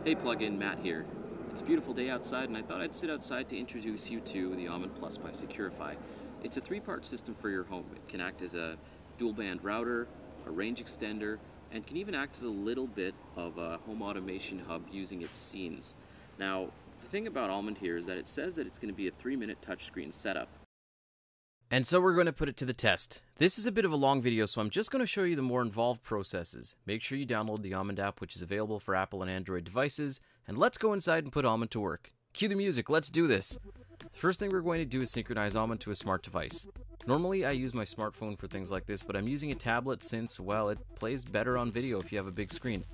Hey plugin, Matt here. It's a beautiful day outside and I thought I'd sit outside to introduce you to the Almond Plus by Securify. It's a three-part system for your home. It can act as a dual-band router, a range extender, and can even act as a little bit of a home automation hub using its scenes. Now, the thing about Almond here is that it says that it's going to be a 3-minute touchscreen setup. And so we're going to put it to the test. This is a bit of a long video, so I'm just going to show you the more involved processes. Make sure you download the Almond app, which is available for Apple and Android devices, and let's go inside and put Almond to work. Cue the music, let's do this! The first thing we're going to do is synchronize Almond to a smart device. Normally I use my smartphone for things like this, but I'm using a tablet since, well, it plays better on video if you have a big screen.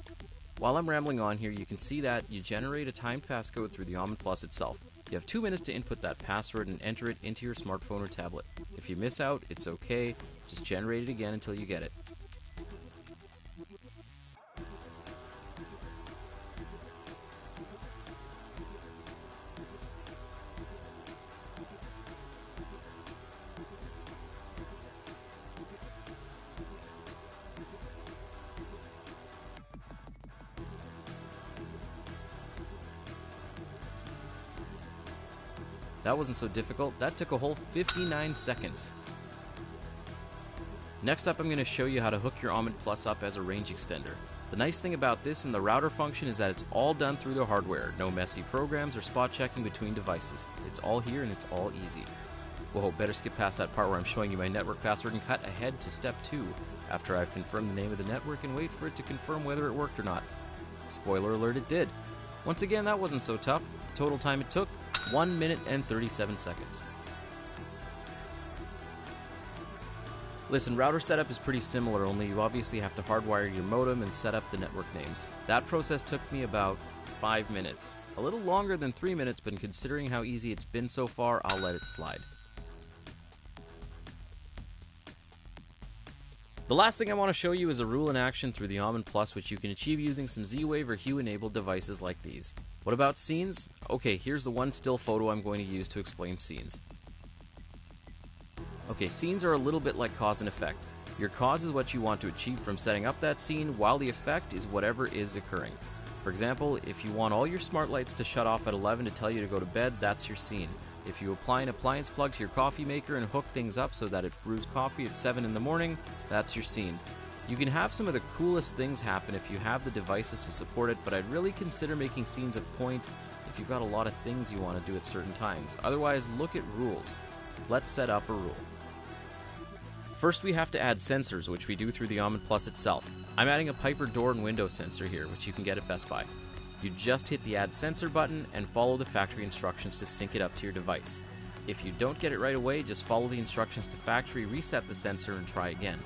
While I'm rambling on here, you can see that you generate a timed passcode through the Almond Plus itself. You have 2 minutes to input that password and enter it into your smartphone or tablet. If you miss out, it's okay, just generate it again until you get it. That wasn't so difficult, that took a whole 59 seconds. Next up I'm going to show you how to hook your Almond Plus up as a range extender. The nice thing about this and the router function is that it's all done through the hardware, no messy programs or spot checking between devices. It's all here and it's all easy. Whoa, better skip past that part where I'm showing you my network password and cut ahead to step 2, after I've confirmed the name of the network and wait for it to confirm whether it worked or not. Spoiler alert, it did. Once again, that wasn't so tough. The total time it took, 1 minute and 37 seconds. Listen, router setup is pretty similar, only you obviously have to hardwire your modem and set up the network names. That process took me about 5 minutes. A little longer than 3 minutes, but considering how easy it's been so far, I'll let it slide. The last thing I want to show you is a rule in action through the Almond Plus, which you can achieve using some Z-Wave or Hue-enabled devices like these. What about scenes? Okay, here's the one still photo I'm going to use to explain scenes. Okay, scenes are a little bit like cause and effect. Your cause is what you want to achieve from setting up that scene, while the effect is whatever is occurring. For example, if you want all your smart lights to shut off at 11 to tell you to go to bed, that's your scene. If you apply an appliance plug to your coffee maker and hook things up so that it brews coffee at 7 in the morning, that's your scene. You can have some of the coolest things happen if you have the devices to support it, but I'd really consider making scenes a point if you've got a lot of things you want to do at certain times. Otherwise, look at rules. Let's set up a rule. First, we have to add sensors, which we do through the Almond Plus itself. I'm adding a Piper door and window sensor here, which you can get at Best Buy. You just hit the Add Sensor button and follow the factory instructions to sync it up to your device. If you don't get it right away, just follow the instructions to factory, reset the sensor, and try again.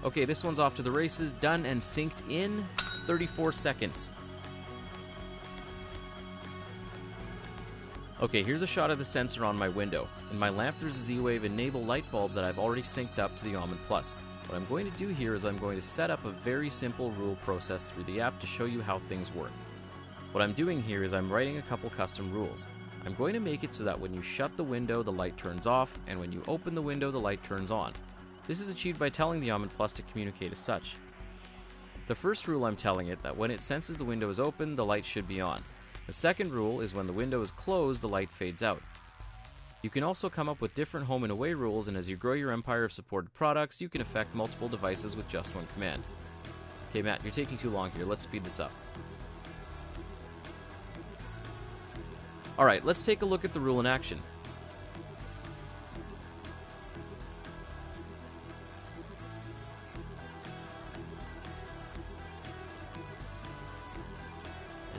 Okay, this one's off to the races, done and synced in 34 seconds. Okay, here's a shot of the sensor on my window. In my lamp there's a Z-Wave enable light bulb that I've already synced up to the Almond Plus. What I'm going to do here is I'm going to set up a very simple rule process through the app to show you how things work. What I'm doing here is I'm writing a couple custom rules. I'm going to make it so that when you shut the window the light turns off, and when you open the window the light turns on. This is achieved by telling the Almond Plus to communicate as such. The first rule, I'm telling it that when it senses the window is open, the light should be on. The second rule is when the window is closed, the light fades out. You can also come up with different home and away rules, and as you grow your empire of supported products, you can affect multiple devices with just one command. Okay, Matt, you're taking too long here. Let's speed this up. Alright, let's take a look at the rule in action.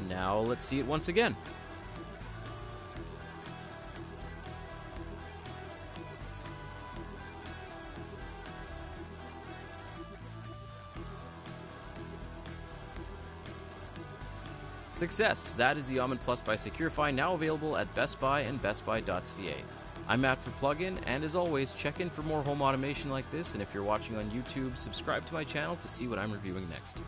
Now let's see it once again. Success! That is the Almond Plus by Securify, now available at Best Buy and bestbuy.ca. I'm Matt for Plugin, and as always, check in for more home automation like this, and if you're watching on YouTube, subscribe to my channel to see what I'm reviewing next.